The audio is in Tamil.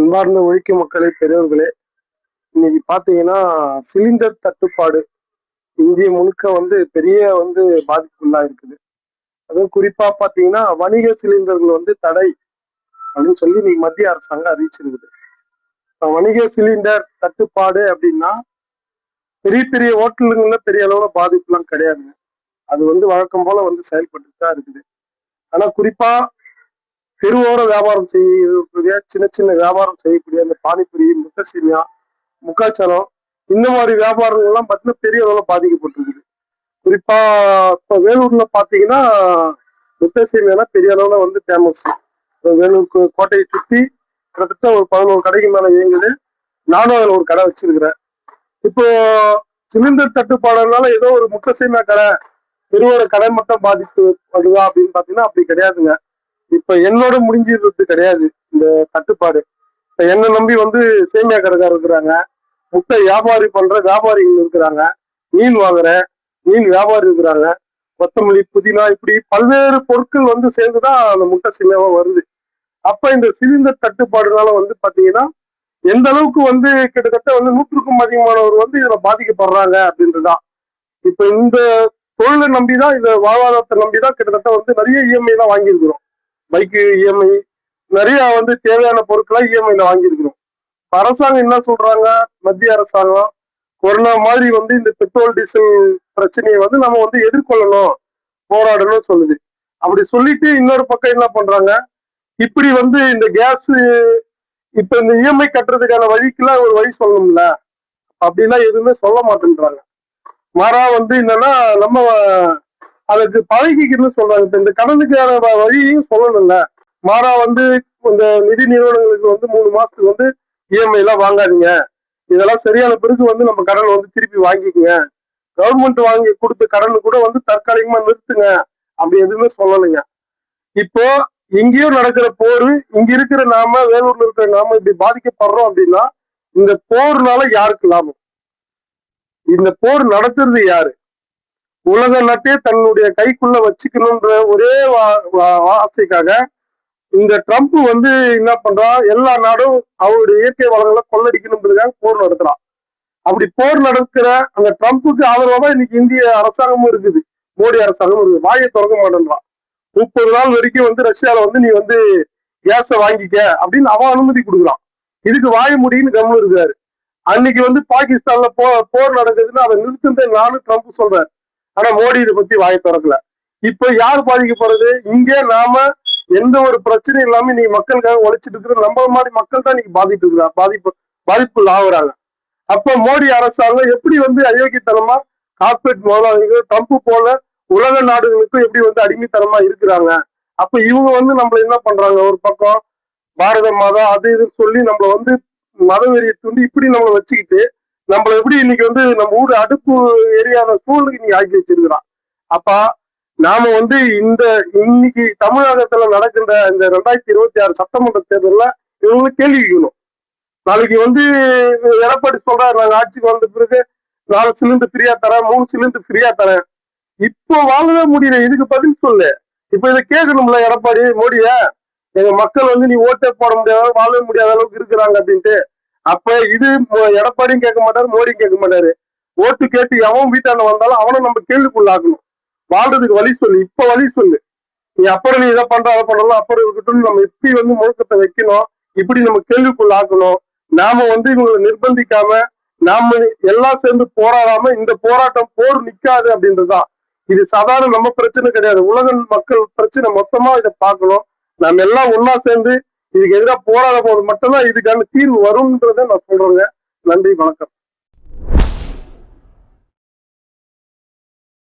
அன்பார்ந்த உழைக்கும் மக்களே, பெரியவர்களே, இன்னைக்கு பாத்தீங்கன்னா சிலிண்டர் தட்டுப்பாடு இந்திய முழுக்க பெரிய பாதிப்புள்ளா இருக்குது. அதுவும் குறிப்பா பாத்தீங்கன்னா வணிக சிலிண்டர்கள் தடை அப்படின்னு சொல்லி இன்னைக்கு மத்திய அரசாங்கம் அறிவிச்சிருக்குது. வணிக சிலிண்டர் தட்டுப்பாடு அப்படின்னா பெரிய பெரிய ஹோட்டலுங்கள்ல பெரிய அளவுல பாதிப்புலாம் கிடையாதுங்க. அது வழக்கம் போல செயல்பட்டு தான் இருக்குது. ஆனா குறிப்பா தெருவோர வியாபாரம் செய்யக்கூடிய சின்ன சின்ன வியாபாரம் செய்யக்கூடிய அந்த பானிபுரி, முட்டை சீமியா, முக்காச்சலம் இந்த மாதிரி வியாபாரங்கள்லாம் பார்த்தீங்கன்னா பெரிய அளவுல பாதிக்கப்பட்டிருக்குது. குறிப்பா இப்ப வேலூர்ல பாத்தீங்கன்னா முட்டை சீமியானா பெரிய அளவுல ஃபேமஸ். வேலூருக்கு கோட்டையை சுற்றி கிட்டத்தட்ட ஒரு 11 கடைக்கு மேல இயங்குது. நானும் அதுல ஒரு கடை வச்சிருக்கிறேன். இப்போ சிலிண்டர் தட்டுப்பாடுனால ஏதோ ஒரு முட்டை சீமியா கடை, தெருவோர கடை மட்டும் பாதிப்பு வருதா அப்படின்னு பாத்தீங்கன்னா அப்படி கிடையாதுங்க. இப்ப என்னோட முடிஞ்சிருது கிடையாது இந்த தட்டுப்பாடு. இப்ப என்ன நம்பி சேமியா கடைக்காரர் இருக்கிறாங்க, முட்டை வியாபாரி பண்ற வியாபாரிகள் இருக்கிறாங்க, மீன் வாங்குற மீன் வியாபாரி இருக்கிறாங்க, கொத்தமல்லி, புதினா, இப்படி பல்வேறு பொருட்கள் சேர்ந்துதான் அந்த முட்டை சேமியாவா வருது. அப்ப இந்த சிலிண்டர் தட்டுப்பாடுனால பாத்தீங்கன்னா எந்த அளவுக்கு கிட்டத்தட்ட 100க்கும் அதிகமானவர் இதுல பாதிக்கப்படுறாங்க அப்படின்றதுதான். இப்ப இந்த தொழிலை நம்பிதான், இந்த வாழ்வாதாரத்தை நம்பிதான் கிட்டத்தட்ட நிறைய இஎம்ஐ எல்லாம் வாங்கியிருக்கிறோம். பைக்கு இஎம்ஐ, நிறைய தேவையான பொருட்களை இஎம்ஐல வாங்கியிருக்கிறோம். அரசாங்கம் என்ன சொல்றாங்க, மத்திய அரசாங்கம் கொரோனா மாதிரி இந்த பெட்ரோல் டீசல் பிரச்சனையை நம்ம எதிர்கொள்ளணும், போராடணும் சொல்லுது. அப்படி சொல்லிட்டு இன்னொரு பக்கம் என்ன பண்றாங்க, இப்படி இந்த கேஸ், இப்ப இந்த இஎம்ஐ கட்டுறதுக்கான வழிக்கெல்லாம் ஒரு வழி சொல்லணும்ல, அப்படிலாம் எதுவுமே சொல்ல மாட்டேன்றாங்க. மாறா என்னன்னா நம்ம அதுக்கு பழகிக்கணும்னு சொல்றாங்க. இப்ப இந்த கடனுக்கான வழியையும் சொல்லணும்ல. மாறா இந்த நிதி நிறுவனங்களுக்கு 3 மாசத்துக்கு இஎம்ஐ எல்லாம் வாங்காதீங்க, இதெல்லாம் சரியான பிறகு நம்ம கடன் திருப்பி வாங்கிக்குங்க, கவர்மெண்ட் வாங்கி கொடுத்த கடன் கூட தற்காலிகமா நிறுத்துங்க, அப்படி எதுவுமே சொல்லலைங்க. இப்போ இங்கேயும் நடக்கிற போர், இங்க இருக்கிற நாம, வேலூர்ல இருக்கிற நாம இப்படி பாதிக்கப்படுறோம் அப்படின்னா இந்த போர்னால யாருக்கு லாபம்? இந்த போர் நடத்துறது யாரு? உலக நாட்டே தன்னுடைய கைக்குள்ள வச்சுக்கணும்ன்ற ஒரே ஆசைக்காக இந்த ட்ரம்ப் என்ன பண்றான், எல்லா நாடும் அவருடைய இயற்கை வளங்களை கொள்ளடிக்கணும்ன்றதுக்காக போர் நடத்துறான். அப்படி போர் நடக்கிற அந்த ட்ரம்ப்புக்கு ஆதரவா தான் இன்னைக்கு இந்திய அரசாங்கமும் இருக்குது, மோடி அரசாங்கமும் இருக்குது. வாயை திறக்க மாட்டேன்றான். 30 நாள் வரைக்கும் ரஷ்யால நீ கேஸ வாங்கிக்க அப்படின்னு அவன் அனுமதி கொடுக்குறான். இதுக்கு வாய முடியுன்னு கவனம் இருக்காரு. அன்னைக்கு பாகிஸ்தான்ல போர் நடக்குதுன்னு அதை நிறுத்துந்தே நானும் ட்ரம்ப் சொல்றேன். ஆனா மோடி இதை பத்தி வாயை திறக்கல. இப்ப யார் பாதிக்கப்படுறது? இங்கே நாம எந்த ஒரு பிரச்சனையும் இல்லாம நீ மக்களுக்காக உழைச்சிட்டு இருக்கிற நம்மள மாதிரி மக்கள் தான் இன்னைக்கு பாதிப்புகள் ஆகுறாங்க. அப்ப மோடி அரசாங்கம் எப்படி அயோக்கியத்தனமா கார்பரேட் முதலாளிகள் ட்ரம்ப் போல உலக நாடுகளுக்கும் எப்படி அடிமைத்தனமா இருக்கிறாங்க. அப்ப இவங்க நம்மள என்ன பண்றாங்க, ஒரு பக்கம் பாரத மதம் அது இதுன்னு சொல்லி நம்மள மதவெறியை தூண்டி இப்படி நம்மளை வச்சுக்கிட்டு நம்மள எப்படி இன்னைக்கு நம்ம ஊர் அடுப்பு எரியாத சூழ்நிலைக்கு நீ ஆக்கி வச்சிருக்கிறான். அப்ப நாம இந்த இன்னைக்கு தமிழகத்துல நடக்கின்ற இந்த 2026 சட்டமன்ற தேர்தல்ல இவங்களை கேள்வி வைக்கணும். நாளைக்கு எடப்பாடி சொல்றாரு, நாங்க ஆட்சிக்கு வந்த பிறகு 4 சிலிண்டர் ஃப்ரீயா தரேன், 3 சிலிண்டர் ஃப்ரீயா தரேன். இப்போ வாழவே முடியல, இதுக்கு பதில் சொல்லு. இப்ப இதை கேட்கணும்ல எடப்பாடி மோடிய, எங்க மக்கள் நீ ஓட்டே போட முடியாத, வாழவே முடியாத அளவுக்கு இருக்கிறாங்க அப்படின்ட்டு. அப்ப இது எடப்பாடியும் கேட்க மாட்டாரு, மோடியும் கேட்க மாட்டாரு. ஓட்டு கேட்டு எவன் வீட்டாண்ட வந்தாலும் அவனை நம்ம கேள்விக்குள்ளாக்கணும். வாழ்றதுக்கு வழி சொல்லு, இப்ப வழி சொல்லு. நீ அப்புறம் நீ இதை பண்ற அதை பண்ணலாம் அப்புறம் இருக்கட்டும், நம்ம எப்படி முழக்கத்தை வைக்கணும், இப்படி நம்ம கேள்விக்குள்ளாக்கணும். நாம இவங்களை நிர்பந்திக்காம நாம எல்லாம் சேர்ந்து போராடாம இந்த போராட்டம் போர் நிக்காது அப்படின்றதுதான். இது சாதாரண நம்ம பிரச்சனை கிடையாது, உலக மக்கள் பிரச்சனை. மொத்தமா இதை பார்க்கணும். நம்ம எல்லாம் ஒன்னா சேர்ந்து இதுக்கு எதிராக போராட போது மட்டும்தான் இதுக்கான தீர்வு வரும்ன்றதை நான் சொல்றேங்க. நன்றி, வணக்கம்.